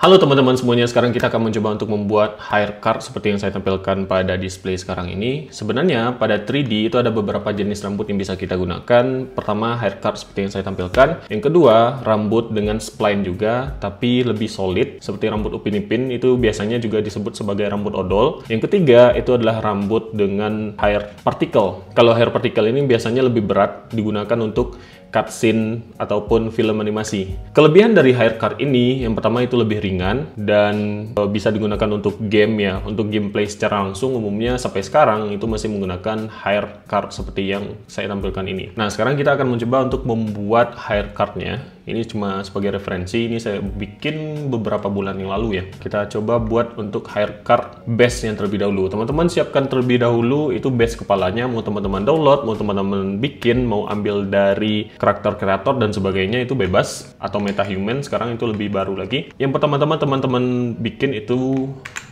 Halo teman-teman semuanya, sekarang kita akan mencoba untuk membuat hair card seperti yang saya tampilkan pada display sekarang ini. Sebenarnya pada 3D itu ada beberapa jenis rambut yang bisa kita gunakan. Pertama, hair card seperti yang saya tampilkan. Yang kedua, rambut dengan spline juga, tapi lebih solid, seperti rambut Upin Ipin, itu biasanya juga disebut sebagai rambut odol. Yang ketiga, itu adalah rambut dengan hair particle. Kalau hair particle ini biasanya lebih berat, digunakan untuk cutscene ataupun film animasi. Kelebihan dari hair card ini, yang pertama itu lebih ringan dan bisa digunakan untuk game ya, untuk gameplay secara langsung. Umumnya sampai sekarang itu masih menggunakan hair card seperti yang saya tampilkan ini. Nah, sekarang kita akan mencoba untuk membuat hair cardnya. Ini cuma sebagai referensi, ini saya bikin beberapa bulan yang lalu ya. Kita coba buat untuk hair card base yang terlebih dahulu. Teman-teman siapkan terlebih dahulu itu base kepalanya, mau teman-teman download, mau teman-teman bikin, mau ambil dari karakter kreator dan sebagainya, itu bebas. Atau metahuman, sekarang itu lebih baru lagi. Yang pertama-tama teman-teman bikin itu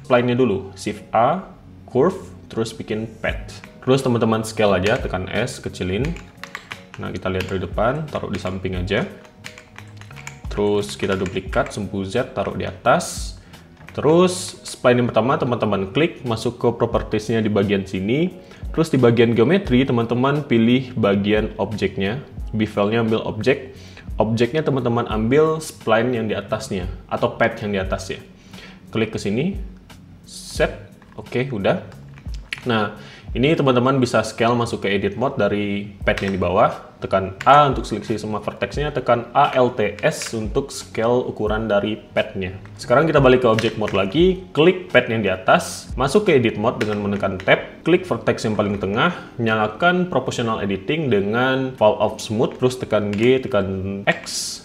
spline-nya dulu, Shift A, curve, terus bikin pad. Terus teman-teman scale aja, tekan S, kecilin. Nah, kita lihat dari depan, taruh di samping aja. Terus kita duplikat, sumbu Z, taruh di atas. Terus spline yang pertama teman-teman klik, masuk ke propertiesnya di bagian sini. Terus di bagian geometri teman-teman pilih bagian objeknya. Bevel-nya ambil objek. Objeknya teman-teman ambil spline yang di atasnya atau pad yang di atas ya. Klik ke sini, set, oke, udah. Nah, ini teman-teman bisa scale masuk ke edit mode dari pad yang di bawah. Tekan A untuk seleksi semua vertexnya, tekan ALTS untuk scale ukuran dari padnya. Sekarang kita balik ke object mode lagi, klik pad yang di atas, masuk ke edit mode dengan menekan tab, klik vertex yang paling tengah, nyalakan proportional editing dengan fall of smooth, terus tekan G, tekan X.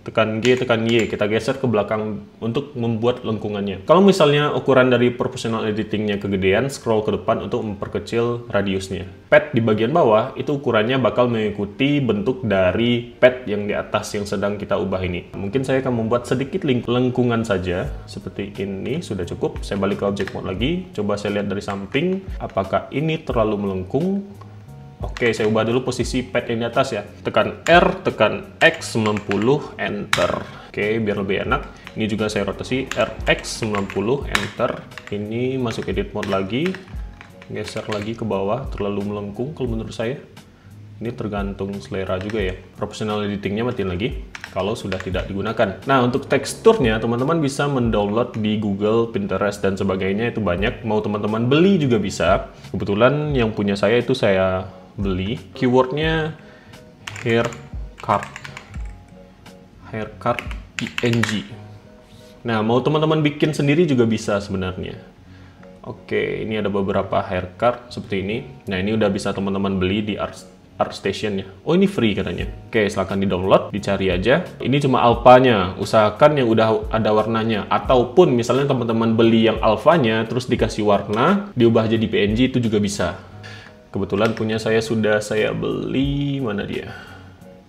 Tekan G, tekan Y, kita geser ke belakang untuk membuat lengkungannya. Kalau misalnya ukuran dari proportional editingnya kegedean, scroll ke depan untuk memperkecil radiusnya. Pad di bagian bawah, itu ukurannya bakal mengikuti bentuk dari pad yang di atas yang sedang kita ubah ini. Mungkin saya akan membuat sedikit lengkungan saja, seperti ini, sudah cukup. Saya balik ke object mode lagi, coba saya lihat dari samping, apakah ini terlalu melengkung. Oke, saya ubah dulu posisi pad yang di atas ya. Tekan R, tekan X 90, Enter. Oke, biar lebih enak. Ini juga saya rotasi RX 90, Enter. Ini masuk edit mode lagi. Geser lagi ke bawah, terlalu melengkung kalau menurut saya. Ini tergantung selera juga ya. Proportional editingnya matiin lagi kalau sudah tidak digunakan. Nah, untuk teksturnya teman-teman bisa mendownload di Google, Pinterest, dan sebagainya, itu banyak. Mau teman-teman beli juga bisa. Kebetulan yang punya saya itu saya beli. Keywordnya hair card PNG. Nah, mau teman-teman bikin sendiri juga bisa sebenarnya. Oke, ini ada beberapa hair card seperti ini. Nah, ini udah bisa teman-teman beli di ArtStation ya. Oh, ini free katanya. Oke, silahkan di download, dicari aja. Ini cuma alphanya, usahakan yang udah ada warnanya. Ataupun misalnya teman-teman beli yang alphanya terus dikasih warna, diubah jadi PNG, itu juga bisa. Kebetulan punya saya sudah saya beli, mana dia?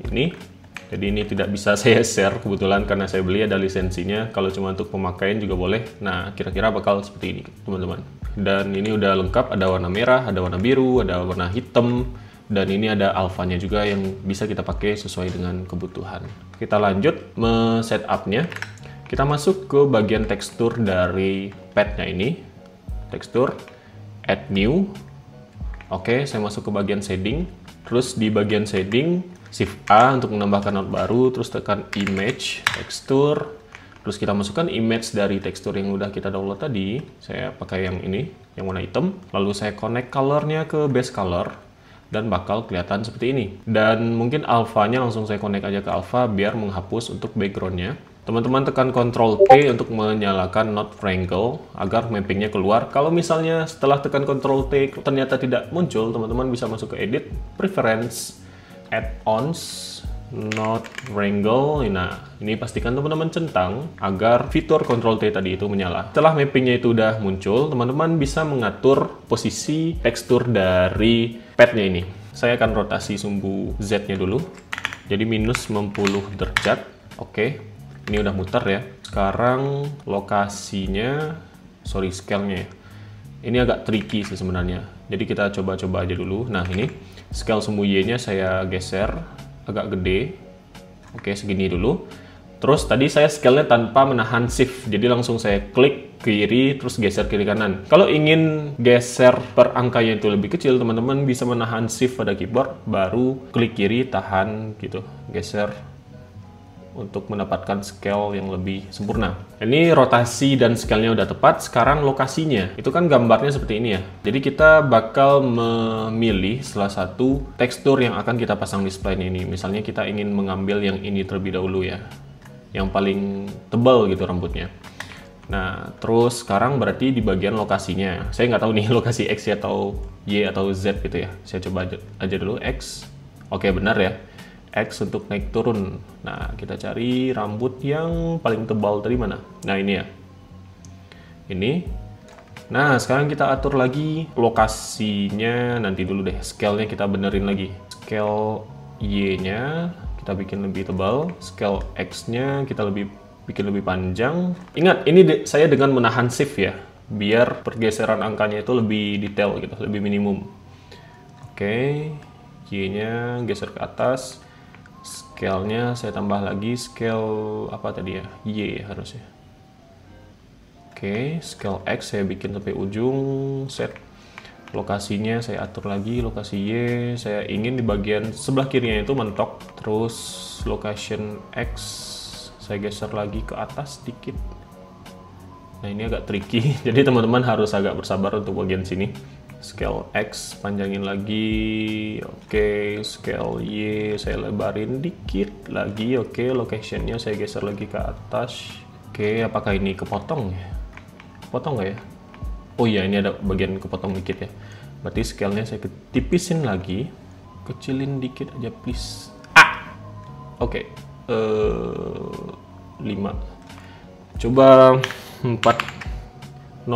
Ini. Jadi ini tidak bisa saya share kebetulan karena saya beli ada lisensinya. Kalau cuma untuk pemakaian juga boleh. Nah, kira-kira bakal seperti ini, teman-teman. Dan ini udah lengkap, ada warna merah, ada warna biru, ada warna hitam, dan ini ada alphanya juga yang bisa kita pakai sesuai dengan kebutuhan. Kita lanjut setupnya. Kita masuk ke bagian tekstur dari padnya ini. Tekstur, add new. Oke, saya masuk ke bagian shading. Terus di bagian shading, Shift A untuk menambahkan note baru, terus tekan image, tekstur. Terus kita masukkan image dari tekstur yang udah kita download tadi. Saya pakai yang ini, yang warna hitam. Lalu saya connect colornya ke base color. Dan bakal kelihatan seperti ini. Dan mungkin alphanya langsung saya connect aja ke alpha biar menghapus untuk backgroundnya. Teman-teman tekan Ctrl T untuk menyalakan Node Wrangle agar mappingnya keluar. Kalau misalnya setelah tekan Ctrl T ternyata tidak muncul, teman-teman bisa masuk ke Edit, Preference, Add-ons, Node Wrangle. Nah, ini pastikan teman-teman centang agar fitur Ctrl T tadi itu menyala. Setelah mappingnya itu udah muncul, teman-teman bisa mengatur posisi tekstur dari padnya ini. Saya akan rotasi sumbu Z-nya dulu. Jadi minus 90 derajat. Oke. Ini udah muter ya. Sekarang lokasinya, scale-nya ya. Ini agak tricky sih sebenarnya. Jadi kita coba-coba aja dulu. Nah, ini scale sumbu Y-nya saya geser agak gede. Oke, segini dulu. Terus tadi saya scale-nya tanpa menahan shift, jadi langsung saya klik kiri terus geser kiri kanan. Kalau ingin geser per angkanya itu lebih kecil, teman-teman bisa menahan shift pada keyboard, baru klik kiri, tahan gitu, geser untuk mendapatkan scale yang lebih sempurna. Ini rotasi dan scale-nya udah tepat. Sekarang lokasinya, itu kan gambarnya seperti ini ya. Jadi kita bakal memilih salah satu tekstur yang akan kita pasang di spline ini. Misalnya kita ingin mengambil yang ini terlebih dahulu ya, yang paling tebal gitu rambutnya. Nah, terus sekarang berarti di bagian lokasinya. Saya nggak tahu nih lokasi X atau Y atau Z gitu ya. Saya coba aja dulu X. Oke, benar ya. X untuk naik turun. Nah, kita cari rambut yang paling tebal tadi mana? Nah, ini ya. Ini. Nah, sekarang kita atur lagi lokasinya. Nanti dulu deh, scale-nya kita benerin lagi. Scale Y-nya kita bikin lebih tebal. Scale X-nya kita bikin lebih panjang. Ingat, ini saya dengan menahan shift ya. Biar pergeseran angkanya itu lebih detail gitu, lebih minimum. Oke. Y-nya geser ke atas. Scale-nya saya tambah lagi, scale apa tadi ya? Y harusnya. Oke, scale X saya bikin sampai ujung, set. Lokasinya saya atur lagi, lokasi Y, saya ingin di bagian sebelah kirinya itu mentok. Terus location X, saya geser lagi ke atas sedikit. Nah, ini agak tricky, jadi teman-teman harus agak bersabar untuk bagian sini. Scale X panjangin lagi, oke. Scale Y saya lebarin dikit lagi, oke. Locationnya saya geser lagi ke atas, oke. Apakah ini kepotong ya? Potong nggak ya? Oh iya, ini ada bagian kepotong dikit ya. Berarti scale-nya saya tipisin lagi, kecilin dikit aja please. Oke, 5. Coba 0,045.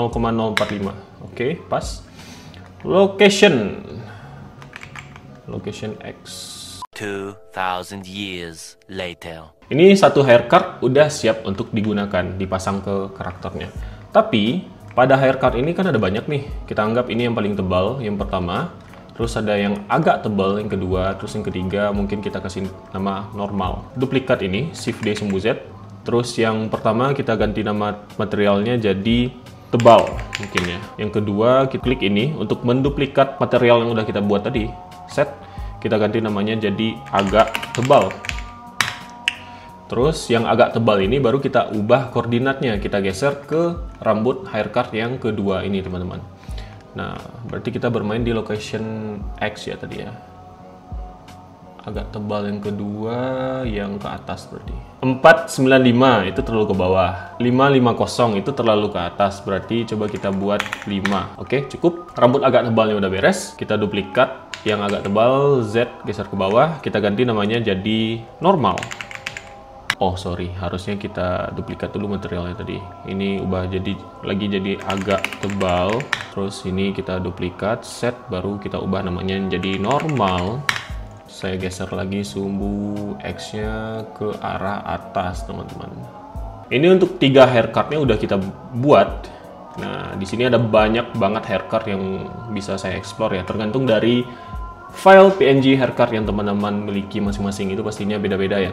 Oke, pas. Location X. 2000 years later. Ini satu haircut udah siap untuk digunakan, dipasang ke karakternya. Tapi pada haircut ini kan ada banyak nih. Kita anggap ini yang paling tebal, yang pertama. Terus ada yang agak tebal, yang kedua. Terus yang ketiga mungkin kita kasih nama normal. Duplikat ini, Shift D sumbu Z. Terus yang pertama kita ganti nama materialnya jadi tebal mungkin ya. Yang kedua kita klik ini untuk menduplikat material yang udah kita buat tadi. Set, kita ganti namanya jadi agak tebal. Terus yang agak tebal ini baru kita ubah koordinatnya, kita geser ke rambut haircut yang kedua ini teman-teman. Nah, berarti kita bermain di location X ya tadi ya. Agak tebal yang kedua, yang ke atas berarti. 495 itu terlalu ke bawah. 550 itu terlalu ke atas, berarti coba kita buat 5. Oke, cukup. Rambut agak tebalnya udah beres. Kita duplikat yang agak tebal, Z geser ke bawah. Kita ganti namanya jadi normal. Oh, sorry. Harusnya kita duplikat dulu materialnya tadi. Ini ubah jadi agak tebal. Terus ini kita duplikat, set, baru kita ubah namanya jadi normal. Saya geser lagi sumbu X-nya ke arah atas, teman-teman. Ini untuk 3 haircut-nya udah kita buat. Nah, di sini ada banyak banget haircut yang bisa saya explore ya. Tergantung dari file PNG haircut yang teman-teman miliki masing-masing, itu pastinya beda-beda ya.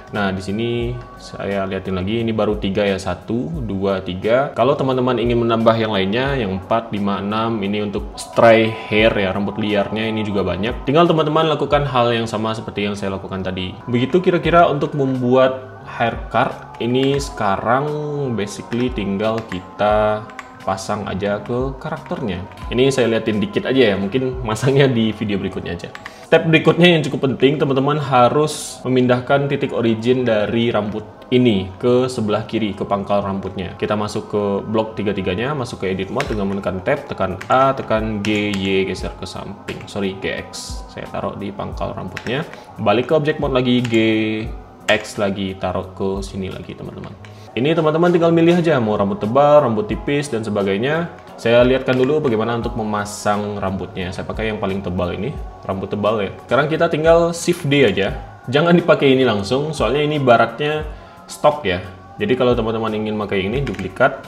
Nah, di sini saya liatin lagi, ini baru 3 ya, 1, 2, 3. Kalau teman-teman ingin menambah yang lainnya, yang 4, 5, 6, ini untuk stray hair ya, rambut liarnya ini juga banyak. Tinggal teman-teman lakukan hal yang sama seperti yang saya lakukan tadi. Begitu kira-kira untuk membuat haircut ini. Sekarang basically tinggal kita pasang aja ke karakternya. Ini saya liatin dikit aja ya, mungkin masangnya di video berikutnya aja. Step berikutnya yang cukup penting, teman-teman harus memindahkan titik origin dari rambut ini ke sebelah kiri, ke pangkal rambutnya. Kita masuk ke blok 3-3-nya, masuk ke edit mode dengan menekan tab, tekan A, tekan G, Y, geser ke samping. Sorry, GX. Saya taruh di pangkal rambutnya. Balik ke object mode lagi, G, X lagi, taruh ke sini lagi, teman-teman. Ini teman-teman tinggal milih aja, mau rambut tebal, rambut tipis, dan sebagainya. Saya lihatkan dulu bagaimana untuk memasang rambutnya. Saya pakai yang paling tebal ini, rambut tebal ya. Sekarang kita tinggal Shift D aja. Jangan dipakai ini langsung, soalnya ini baratnya stok ya. Jadi kalau teman-teman ingin pakai ini, duplikat,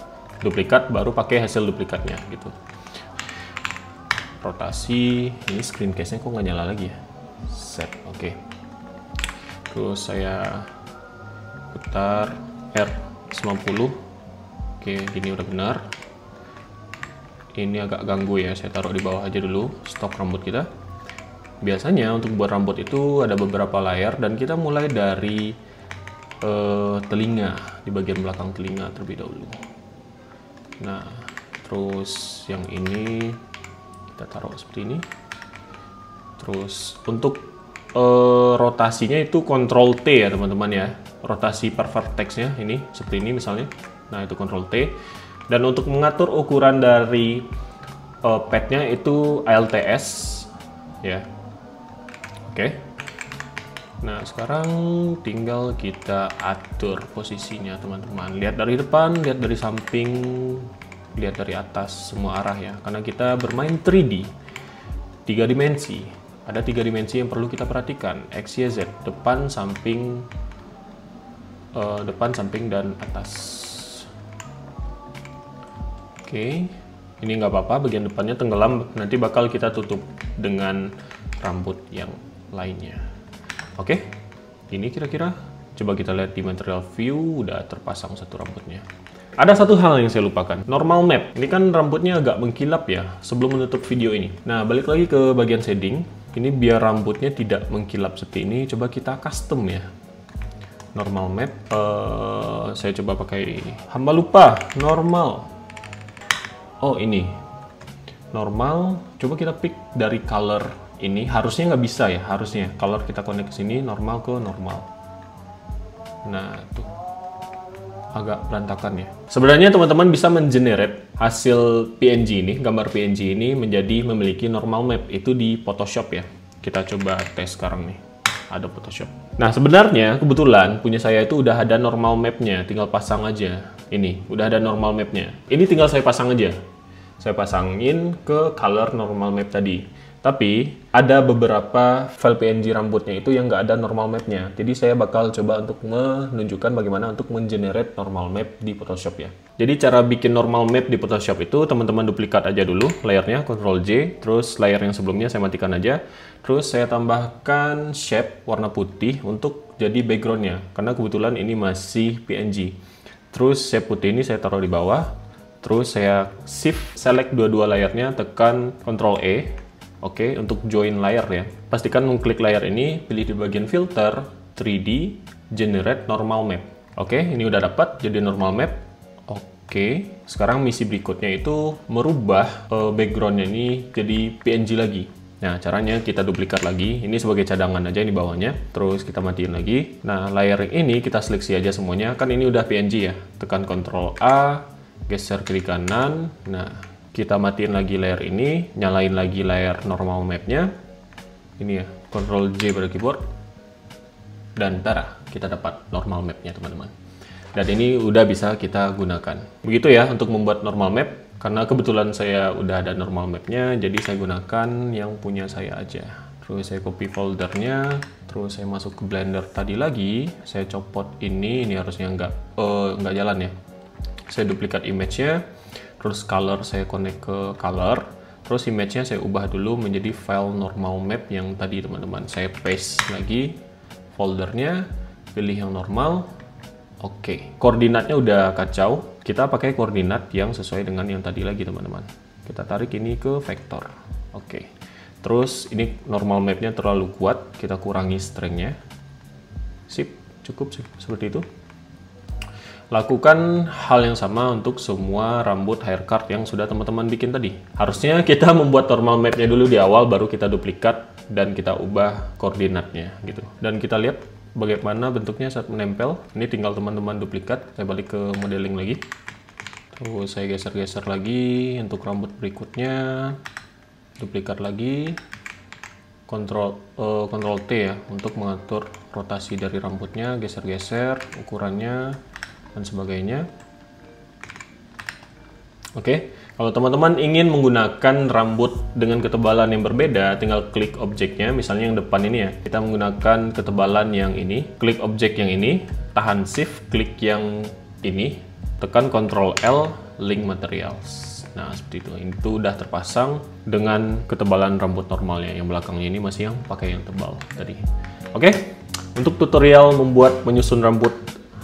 baru pakai hasil duplikatnya gitu. Rotasi, ini screen case-nya kok nggak nyala lagi ya? Set, oke. Terus saya putar R90. Oke, gini udah benar. Ini agak ganggu ya, saya taruh di bawah aja dulu stok rambut kita. Biasanya untuk buat rambut itu ada beberapa layer, dan kita mulai dari telinga, di bagian belakang telinga terlebih dahulu. Nah, terus yang ini kita taruh seperti ini. Terus untuk rotasinya itu Ctrl T ya teman-teman ya. Rotasi per vertex-nya ini seperti ini misalnya. Nah, itu Ctrl T. Dan untuk mengatur ukuran dari padnya itu ALTS ya. Oke. Nah, sekarang tinggal kita atur posisinya teman-teman. Lihat dari depan, lihat dari samping, lihat dari atas, semua arah ya. Karena kita bermain 3D, 3 dimensi. Ada 3 dimensi yang perlu kita perhatikan. X, Y, Z, depan, samping, dan atas. Oke, ini nggak apa-apa, bagian depannya tenggelam, nanti bakal kita tutup dengan rambut yang lainnya. Oke, ini kira-kira. Coba kita lihat di material view, udah terpasang satu rambutnya. Ada satu hal yang saya lupakan, normal map. Ini kan rambutnya agak mengkilap ya, sebelum menutup video ini. Nah, balik lagi ke bagian shading. Ini biar rambutnya tidak mengkilap seperti ini, coba kita custom ya. Normal map, saya coba pakai, hamba lupa, normal. Oh, ini. Normal, coba kita pick dari color. Ini harusnya nggak bisa ya, harusnya color kita connect ke sini, normal ke normal. Nah, tuh agak berantakan ya. Sebenarnya teman-teman bisa mengenerate hasil PNG ini, gambar PNG ini menjadi memiliki normal map itu di Photoshop ya. Kita coba tes sekarang nih. Ada Photoshop. Nah, sebenarnya kebetulan punya saya itu udah ada normal mapnya, tinggal pasang aja. Ini udah ada normal mapnya. Ini tinggal saya pasang aja. Saya pasangin ke color normal map tadi. Tapi ada beberapa file PNG rambutnya itu yang nggak ada normal mapnya. Jadi saya bakal coba untuk menunjukkan bagaimana untuk mengenerate normal map di Photoshop ya. Jadi cara bikin normal map di Photoshop itu teman-teman duplikat aja dulu layernya, Ctrl J, terus layer yang sebelumnya saya matikan aja. Terus saya tambahkan shape warna putih untuk jadi backgroundnya, karena kebetulan ini masih PNG. Terus shape putih ini saya taruh di bawah. Terus saya shift select dua-dua layernya, tekan Ctrl E. Oke, untuk join layer ya. Pastikan mengklik layer ini, pilih di bagian filter, 3D, generate normal map. Oke, ini udah dapat jadi normal map. Oke, sekarang misi berikutnya itu merubah backgroundnya ini jadi PNG lagi. Nah, caranya kita duplikat lagi. Ini sebagai cadangan aja ini bawahnya. Terus kita matiin lagi. Nah, layer ini kita seleksi aja semuanya. Kan ini udah PNG ya. Tekan Ctrl A, geser kiri kanan. Nah, kita matiin lagi layer ini, nyalain lagi layer normal mapnya. Ini ya, Ctrl J pada keyboard. Dan tada, kita dapat normal mapnya teman-teman. Dan ini udah bisa kita gunakan. Begitu ya untuk membuat normal map. Karena kebetulan saya udah ada normal mapnya, jadi saya gunakan yang punya saya aja. Terus saya copy foldernya, terus saya masuk ke Blender tadi lagi. Saya copot ini harusnya nggak jalan ya. Saya duplikat image-nya. Terus color saya connect ke color, terus image-nya saya ubah dulu menjadi file normal map yang tadi teman-teman. Saya paste lagi foldernya, pilih yang normal. Oke, koordinatnya udah kacau. Kita pakai koordinat yang sesuai dengan yang tadi lagi teman-teman. Kita tarik ini ke vektor. Oke, terus ini normal map-nya terlalu kuat, kita kurangi strength-nya. Sip, cukup sih, seperti itu. Lakukan hal yang sama untuk semua rambut haircut yang sudah teman-teman bikin tadi. Harusnya kita membuat normal map-nya dulu di awal, baru kita duplikat dan kita ubah koordinatnya gitu. Dan kita lihat bagaimana bentuknya saat menempel. Ini tinggal teman-teman duplikat. Saya balik ke modeling lagi. Terus saya geser-geser lagi untuk rambut berikutnya. Duplikat lagi. Ctrl T ya untuk mengatur rotasi dari rambutnya, geser-geser ukurannya dan sebagainya. Oke, kalau teman-teman ingin menggunakan rambut dengan ketebalan yang berbeda, tinggal klik objeknya, misalnya yang depan ini ya. Kita menggunakan ketebalan yang ini, klik objek yang ini, tahan shift, klik yang ini, tekan Ctrl L, link materials. Nah, seperti itu. Itu udah terpasang dengan ketebalan rambut normalnya. Yang belakangnya ini masih yang pakai yang tebal tadi. Oke, untuk tutorial membuat menyusun rambut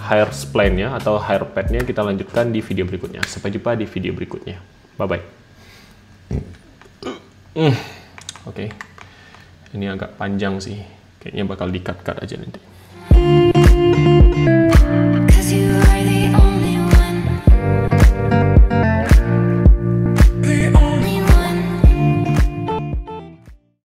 hair spline-nya atau hair pad-nya kita lanjutkan di video berikutnya. Sampai jumpa di video berikutnya. Bye-bye. Oke. Ini agak panjang sih. Kayaknya bakal di-cut-cut aja nanti.